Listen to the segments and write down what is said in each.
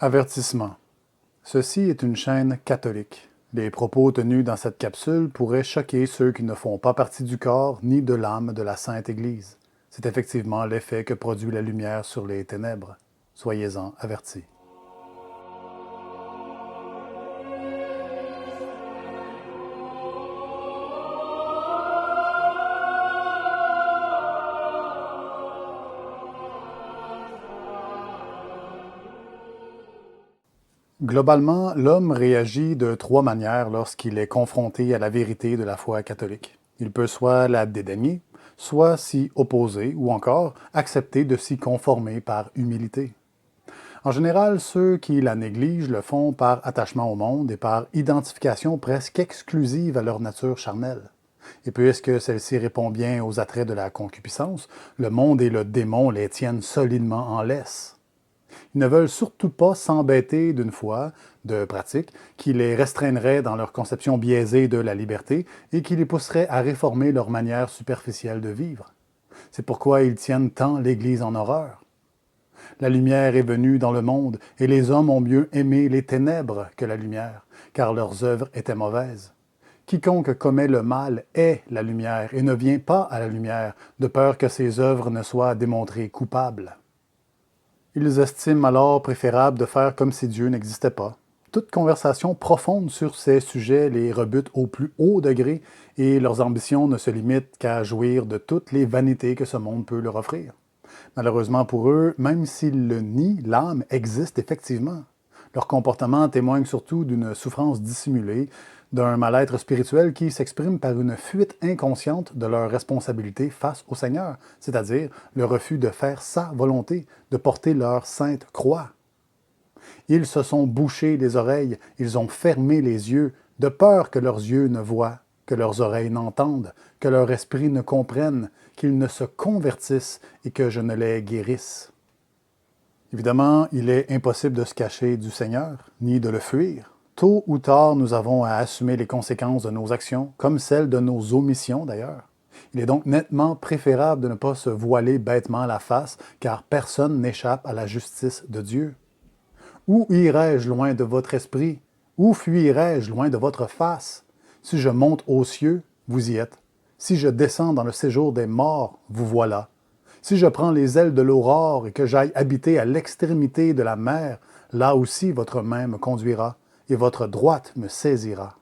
Avertissement. Ceci est une chaîne catholique. Les propos tenus dans cette capsule pourraient choquer ceux qui ne font pas partie du corps ni de l'âme de la Sainte Église. C'est effectivement l'effet que produit la lumière sur les ténèbres. Soyez-en avertis. Globalement, l'homme réagit de trois manières lorsqu'il est confronté à la vérité de la foi catholique. Il peut soit la dédaigner, soit s'y opposer ou encore accepter de s'y conformer par humilité. En général, ceux qui la négligent le font par attachement au monde et par identification presque exclusive à leur nature charnelle. Et puisque celle-ci répond bien aux attraits de la concupiscence, le monde et le démon les tiennent solidement en laisse. Ils ne veulent surtout pas s'embêter d'une foi, de pratique, qui les restreindrait dans leur conception biaisée de la liberté et qui les pousserait à réformer leur manière superficielle de vivre. C'est pourquoi ils tiennent tant l'Église en horreur. La lumière est venue dans le monde, et les hommes ont mieux aimé les ténèbres que la lumière, car leurs œuvres étaient mauvaises. Quiconque commet le mal est la lumière et ne vient pas à la lumière, de peur que ses œuvres ne soient démontrées coupables. Ils estiment alors préférable de faire comme si Dieu n'existait pas. Toute conversation profonde sur ces sujets les rebute au plus haut degré et leurs ambitions ne se limitent qu'à jouir de toutes les vanités que ce monde peut leur offrir. Malheureusement pour eux, même s'ils le nient, l'âme existe effectivement. Leur comportement témoigne surtout d'une souffrance dissimulée, d'un mal-être spirituel qui s'exprime par une fuite inconsciente de leur responsabilité face au Seigneur, c'est-à-dire le refus de faire sa volonté, de porter leur sainte croix. Ils se sont bouchés les oreilles, ils ont fermé les yeux, de peur que leurs yeux ne voient, que leurs oreilles n'entendent, que leur esprit ne comprenne, qu'ils ne se convertissent et que je ne les guérisse. Évidemment, il est impossible de se cacher du Seigneur, ni de le fuir. Tôt ou tard, nous avons à assumer les conséquences de nos actions, comme celles de nos omissions d'ailleurs. Il est donc nettement préférable de ne pas se voiler bêtement la face, car personne n'échappe à la justice de Dieu. Où irai-je loin de votre esprit? Où fuirai-je loin de votre face? Si je monte aux cieux, vous y êtes. Si je descends dans le séjour des morts, vous voilà. Si je prends les ailes de l'aurore et que j'aille habiter à l'extrémité de la mer, là aussi votre main me conduira et votre droite me saisira.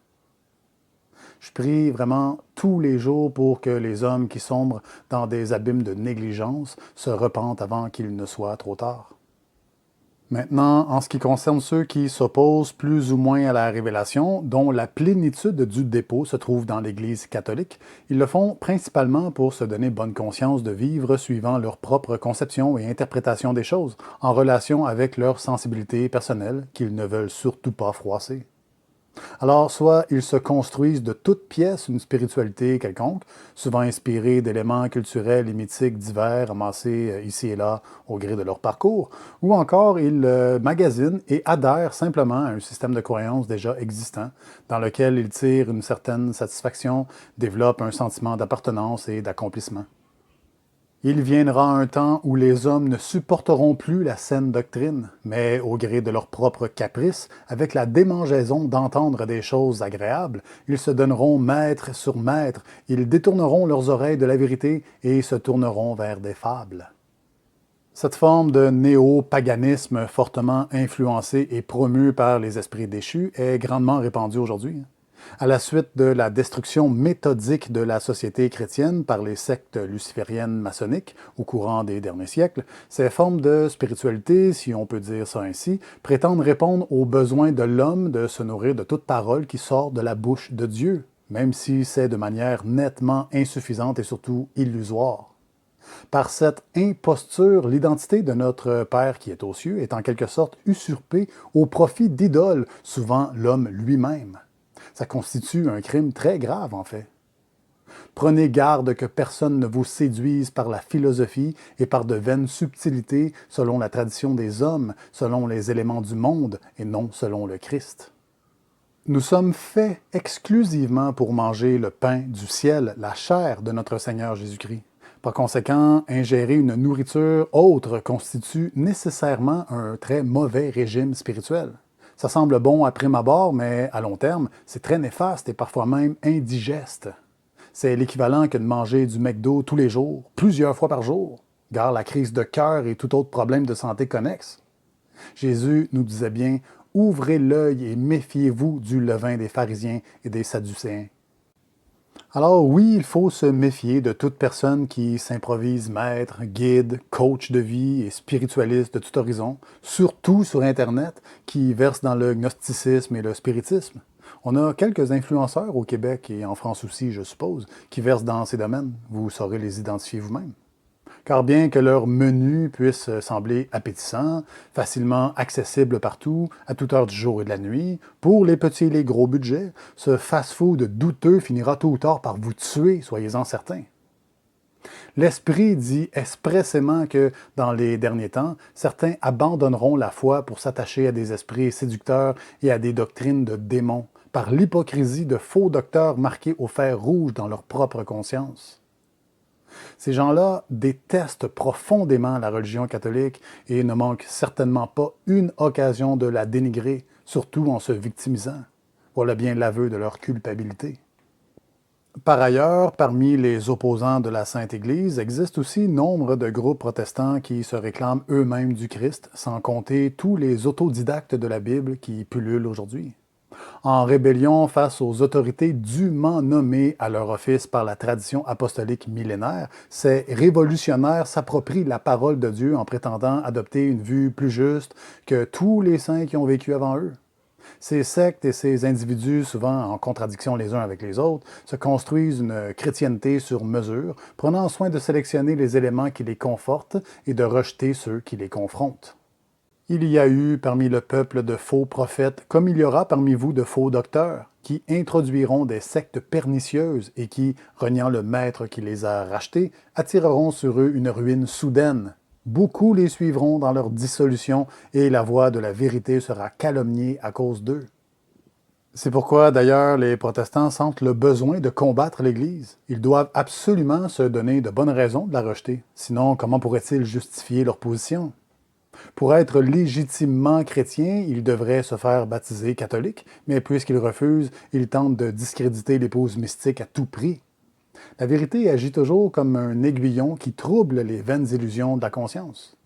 Je prie vraiment tous les jours pour que les hommes qui sombrent dans des abîmes de négligence se repentent avant qu'il ne soit trop tard. Maintenant, en ce qui concerne ceux qui s'opposent plus ou moins à la révélation, dont la plénitude du dépôt se trouve dans l'Église catholique, ils le font principalement pour se donner bonne conscience de vivre suivant leur propre conception et interprétation des choses, en relation avec leur sensibilité personnelle qu'ils ne veulent surtout pas froisser. Alors, soit ils se construisent de toutes pièces une spiritualité quelconque, souvent inspirée d'éléments culturels et mythiques divers amassés ici et là au gré de leur parcours, ou encore ils magasinent et adhèrent simplement à un système de croyances déjà existant, dans lequel ils tirent une certaine satisfaction, développent un sentiment d'appartenance et d'accomplissement. Il viendra un temps où les hommes ne supporteront plus la saine doctrine, mais au gré de leur propre caprice, avec la démangeaison d'entendre des choses agréables, ils se donneront maître sur maître, ils détourneront leurs oreilles de la vérité et se tourneront vers des fables. Cette forme de néo-paganisme fortement influencé et promu par les esprits déchus est grandement répandue aujourd'hui. À la suite de la destruction méthodique de la société chrétienne par les sectes lucifériennes maçonniques au courant des derniers siècles, ces formes de spiritualité, si on peut dire ça ainsi, prétendent répondre aux besoins de l'homme de se nourrir de toute parole qui sort de la bouche de Dieu, même si c'est de manière nettement insuffisante et surtout illusoire. Par cette imposture, l'identité de notre Père qui est aux cieux est en quelque sorte usurpée au profit d'idoles, souvent l'homme lui-même. Ça constitue un crime très grave, en fait. Prenez garde que personne ne vous séduise par la philosophie et par de vaines subtilités selon la tradition des hommes, selon les éléments du monde et non selon le Christ. Nous sommes faits exclusivement pour manger le pain du ciel, la chair de notre Seigneur Jésus-Christ. Par conséquent, ingérer une nourriture autre constitue nécessairement un très mauvais régime spirituel. Ça semble bon à prime abord, mais à long terme, c'est très néfaste et parfois même indigeste. C'est l'équivalent que de manger du McDo tous les jours, plusieurs fois par jour, gare la crise de cœur et tout autre problème de santé connexe. Jésus nous disait bien, ouvrez l'œil et méfiez-vous du levain des pharisiens et des sadducéens. Alors oui, il faut se méfier de toute personne qui s'improvise maître, guide, coach de vie et spiritualiste de tout horizon, surtout sur Internet, qui verse dans le gnosticisme et le spiritisme. On a quelques influenceurs au Québec et en France aussi, je suppose, qui versent dans ces domaines. Vous saurez les identifier vous-même. Car bien que leur menu puisse sembler appétissant, facilement accessible partout, à toute heure du jour et de la nuit, pour les petits et les gros budgets, ce fast-food douteux finira tôt ou tard par vous tuer, soyez-en certains. L'Esprit dit expressément que, dans les derniers temps, certains abandonneront la foi pour s'attacher à des esprits séducteurs et à des doctrines de démons, par l'hypocrisie de faux docteurs marqués au fer rouge dans leur propre conscience. Ces gens-là détestent profondément la religion catholique et ne manquent certainement pas une occasion de la dénigrer, surtout en se victimisant. Voilà bien l'aveu de leur culpabilité. Par ailleurs, parmi les opposants de la Sainte Église, existe aussi nombre de groupes protestants qui se réclament eux-mêmes du Christ, sans compter tous les autodidactes de la Bible qui pullulent aujourd'hui. En rébellion face aux autorités dûment nommées à leur office par la tradition apostolique millénaire, ces révolutionnaires s'approprient la parole de Dieu en prétendant adopter une vue plus juste que tous les saints qui ont vécu avant eux. Ces sectes et ces individus, souvent en contradiction les uns avec les autres, se construisent une chrétienté sur mesure, prenant soin de sélectionner les éléments qui les confortent et de rejeter ceux qui les confrontent. Il y a eu parmi le peuple de faux prophètes, comme il y aura parmi vous de faux docteurs, qui introduiront des sectes pernicieuses et qui, reniant le maître qui les a rachetés, attireront sur eux une ruine soudaine. Beaucoup les suivront dans leur dissolution et la voie de la vérité sera calomniée à cause d'eux. C'est pourquoi, d'ailleurs, les protestants sentent le besoin de combattre l'Église. Ils doivent absolument se donner de bonnes raisons de la rejeter. Sinon, comment pourraient-ils justifier leur position? Pour être légitimement chrétien, il devrait se faire baptiser catholique, mais puisqu'il refuse, il tente de discréditer l'épouse mystique à tout prix. La vérité agit toujours comme un aiguillon qui trouble les vaines illusions de la conscience.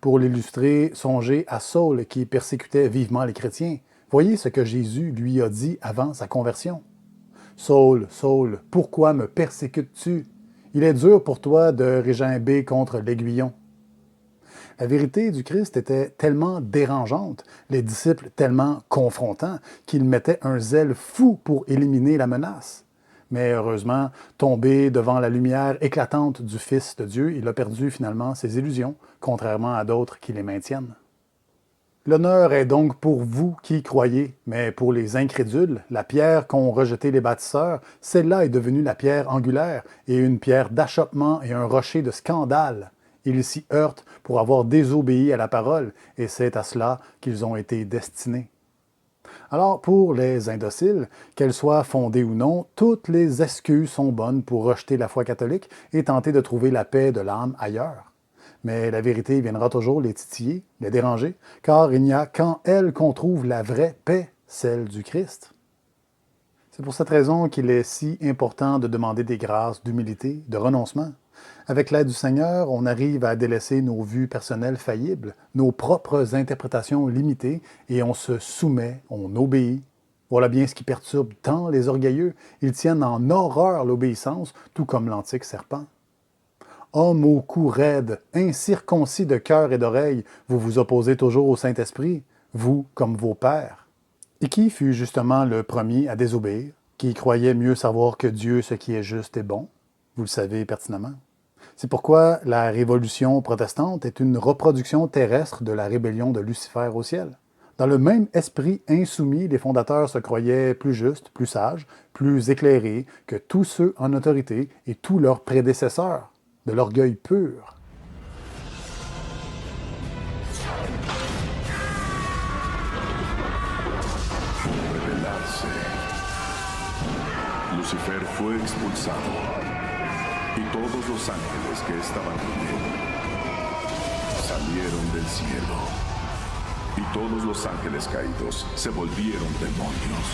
Pour l'illustrer, songez à Saul qui persécutait vivement les chrétiens. Voyez ce que Jésus lui a dit avant sa conversion. « Saul, Saul, pourquoi me persécutes-tu? Il est dur pour toi de régimber contre l'aiguillon. » La vérité du Christ était tellement dérangeante, les disciples tellement confrontants, qu'ils mettaient un zèle fou pour éliminer la menace. Mais heureusement, tombé devant la lumière éclatante du Fils de Dieu, il a perdu finalement ses illusions, contrairement à d'autres qui les maintiennent. L'honneur est donc pour vous qui croyez, mais pour les incrédules, la pierre qu'ont rejetée les bâtisseurs, celle-là est devenue la pierre angulaire et une pierre d'achoppement et un rocher de scandale. Ils s'y heurtent pour avoir désobéi à la parole, et c'est à cela qu'ils ont été destinés. Alors, pour les indociles, qu'elles soient fondées ou non, toutes les excuses sont bonnes pour rejeter la foi catholique et tenter de trouver la paix de l'âme ailleurs. Mais la vérité viendra toujours les titiller, les déranger, car il n'y a qu'en elle qu'on trouve la vraie paix, celle du Christ. C'est pour cette raison qu'il est si important de demander des grâces d'humilité, de renoncement. Avec l'aide du Seigneur, on arrive à délaisser nos vues personnelles faillibles, nos propres interprétations limitées, et on se soumet, on obéit. Voilà bien ce qui perturbe tant les orgueilleux. Ils tiennent en horreur l'obéissance, tout comme l'antique serpent. Homme au cou raide, incirconcis de cœur et d'oreille, vous vous opposez toujours au Saint-Esprit, vous comme vos pères. Et qui fut justement le premier à désobéir, qui croyait mieux savoir que Dieu ce qui est juste et bon? Vous le savez pertinemment. C'est pourquoi la révolution protestante est une reproduction terrestre de la rébellion de Lucifer au ciel. Dans le même esprit insoumis, les fondateurs se croyaient plus justes, plus sages, plus éclairés que tous ceux en autorité et tous leurs prédécesseurs, de l'orgueil pur. Lucifer fue expulsado Y todos los ángeles que estaban con él salieron del cielo. Y todos los ángeles caídos se volvieron demonios.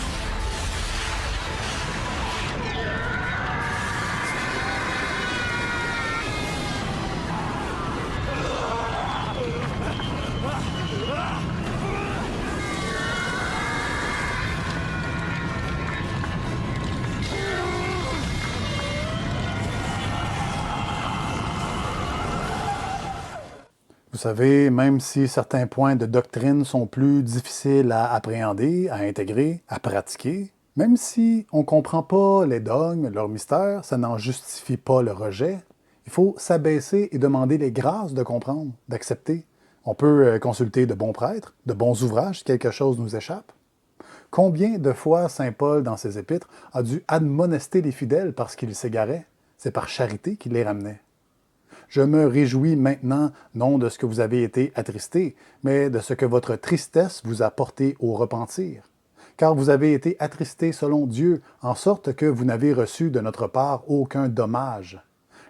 Vous savez, même si certains points de doctrine sont plus difficiles à appréhender, à intégrer, à pratiquer, même si on ne comprend pas les dogmes, leurs mystères, ça n'en justifie pas le rejet, il faut s'abaisser et demander les grâces de comprendre, d'accepter. On peut consulter de bons prêtres, de bons ouvrages si quelque chose nous échappe. Combien de fois saint Paul, dans ses épîtres, a dû admonester les fidèles parce qu'ils s'égaraient? C'est par charité qu'il les ramenait. Je me réjouis maintenant, non de ce que vous avez été attristés, mais de ce que votre tristesse vous a porté au repentir. Car vous avez été attristés selon Dieu, en sorte que vous n'avez reçu de notre part aucun dommage.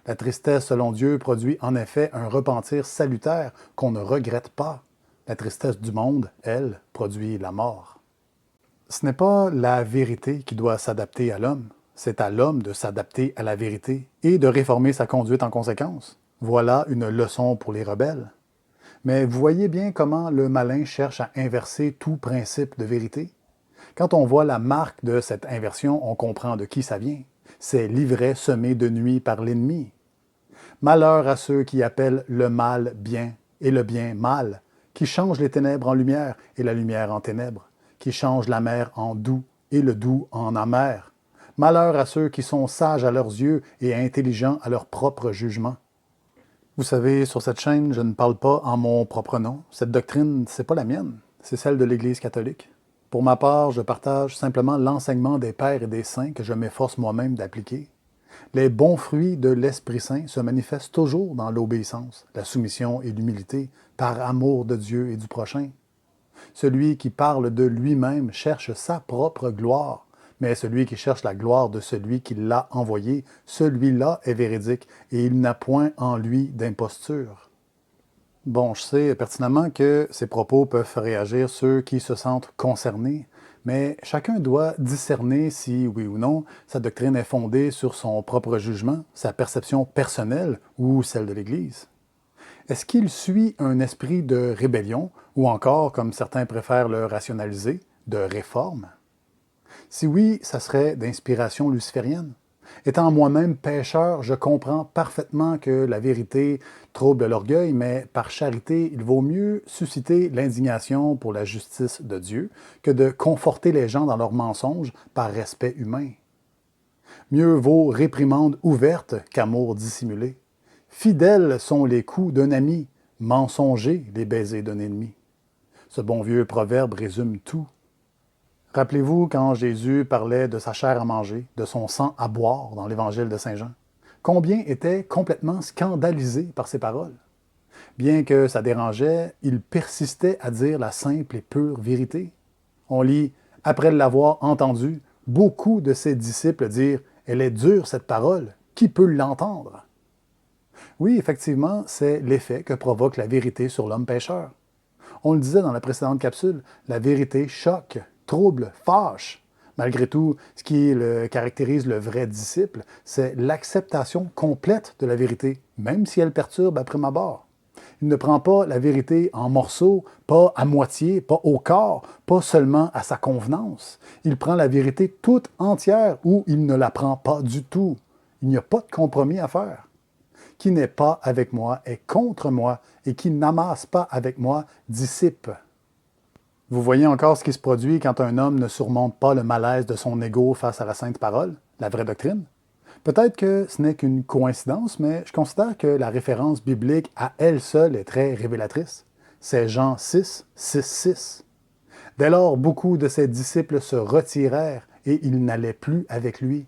La tristesse selon Dieu produit en effet un repentir salutaire qu'on ne regrette pas. La tristesse du monde, elle, produit la mort. Ce n'est pas la vérité qui doit s'adapter à l'homme, c'est à l'homme de s'adapter à la vérité et de réformer sa conduite en conséquence. Voilà une leçon pour les rebelles. Mais vous voyez bien comment le malin cherche à inverser tout principe de vérité? Quand on voit la marque de cette inversion, on comprend de qui ça vient. C'est l'ivraie semé de nuit par l'ennemi. Malheur à ceux qui appellent le mal bien et le bien mal, qui changent les ténèbres en lumière et la lumière en ténèbres, qui changent l'amer en doux et le doux en amer. Malheur à ceux qui sont sages à leurs yeux et intelligents à leur propre jugement. Vous savez, sur cette chaîne, je ne parle pas en mon propre nom. Cette doctrine, c'est pas la mienne, c'est celle de l'Église catholique. Pour ma part, je partage simplement l'enseignement des pères et des saints que je m'efforce moi-même d'appliquer. Les bons fruits de l'Esprit Saint se manifestent toujours dans l'obéissance, la soumission et l'humilité, par amour de Dieu et du prochain. Celui qui parle de lui-même cherche sa propre gloire, mais celui qui cherche la gloire de celui qui l'a envoyé, celui-là est véridique, et il n'a point en lui d'imposture. Bon, je sais pertinemment que ces propos peuvent faire réagir ceux qui se sentent concernés, mais chacun doit discerner si, oui ou non, sa doctrine est fondée sur son propre jugement, sa perception personnelle ou celle de l'Église. Est-ce qu'il suit un esprit de rébellion, ou encore, comme certains préfèrent le rationaliser, de réforme? Si oui, ça serait d'inspiration luciférienne. Étant moi-même pécheur, je comprends parfaitement que la vérité trouble l'orgueil, mais par charité, il vaut mieux susciter l'indignation pour la justice de Dieu que de conforter les gens dans leurs mensonges par respect humain. Mieux vaut réprimande ouverte qu'amour dissimulé. Fidèles sont les coups d'un ami, mensongers les baisers d'un ennemi. Ce bon vieux proverbe résume tout. Rappelez-vous quand Jésus parlait de sa chair à manger, de son sang à boire dans l'Évangile de Saint Jean. Combien étaient complètement scandalisés par ces paroles? Bien que ça dérangeait, il persistait à dire la simple et pure vérité. On lit, après l'avoir entendu, beaucoup de ses disciples dire « Elle est dure cette parole, qui peut l'entendre? » Oui, effectivement, c'est l'effet que provoque la vérité sur l'homme pécheur. On le disait dans la précédente capsule, la vérité choque, trouble, fâche. Malgré tout, ce qui caractérise le vrai disciple, c'est l'acceptation complète de la vérité, même si elle perturbe à prime abord. Il ne prend pas la vérité en morceaux, pas à moitié, pas au quart, pas seulement à sa convenance. Il prend la vérité toute entière ou il ne la prend pas du tout. Il n'y a pas de compromis à faire. Qui n'est pas avec moi est contre moi, et qui n'amasse pas avec moi dissipe. Vous voyez encore ce qui se produit quand un homme ne surmonte pas le malaise de son ego face à la sainte parole, la vraie doctrine? Peut-être que ce n'est qu'une coïncidence, mais je considère que la référence biblique à elle seule est très révélatrice. C'est Jean 6, 6, 6. Dès lors, beaucoup de ses disciples se retirèrent et ils n'allaient plus avec lui.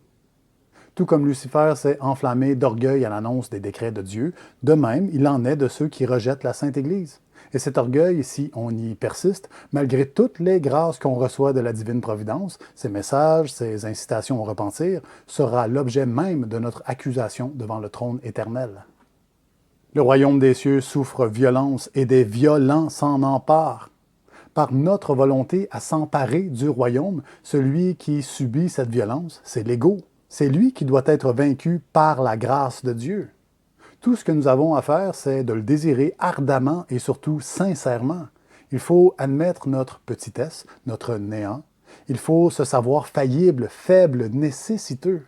Tout comme Lucifer s'est enflammé d'orgueil à l'annonce des décrets de Dieu, de même, il en est de ceux qui rejettent la Sainte Église. Et cet orgueil, si on y persiste, malgré toutes les grâces qu'on reçoit de la divine providence, ses messages, ses incitations au repentir, sera l'objet même de notre accusation devant le trône éternel. Le royaume des cieux souffre violence et des violents s'en emparent. Par notre volonté à s'emparer du royaume, celui qui subit cette violence, c'est l'ego. C'est lui qui doit être vaincu par la grâce de Dieu. Tout ce que nous avons à faire, c'est de le désirer ardemment et surtout sincèrement. Il faut admettre notre petitesse, notre néant. Il faut se savoir faillible, faible, nécessiteux.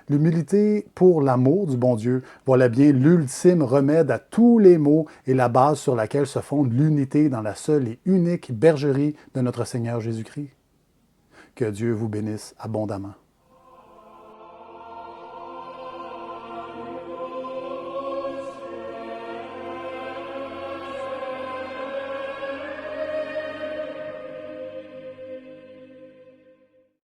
L'humilité pour l'amour du bon Dieu, voilà bien l'ultime remède à tous les maux et la base sur laquelle se fonde l'unité dans la seule et unique bergerie de notre Seigneur Jésus-Christ. Que Dieu vous bénisse abondamment.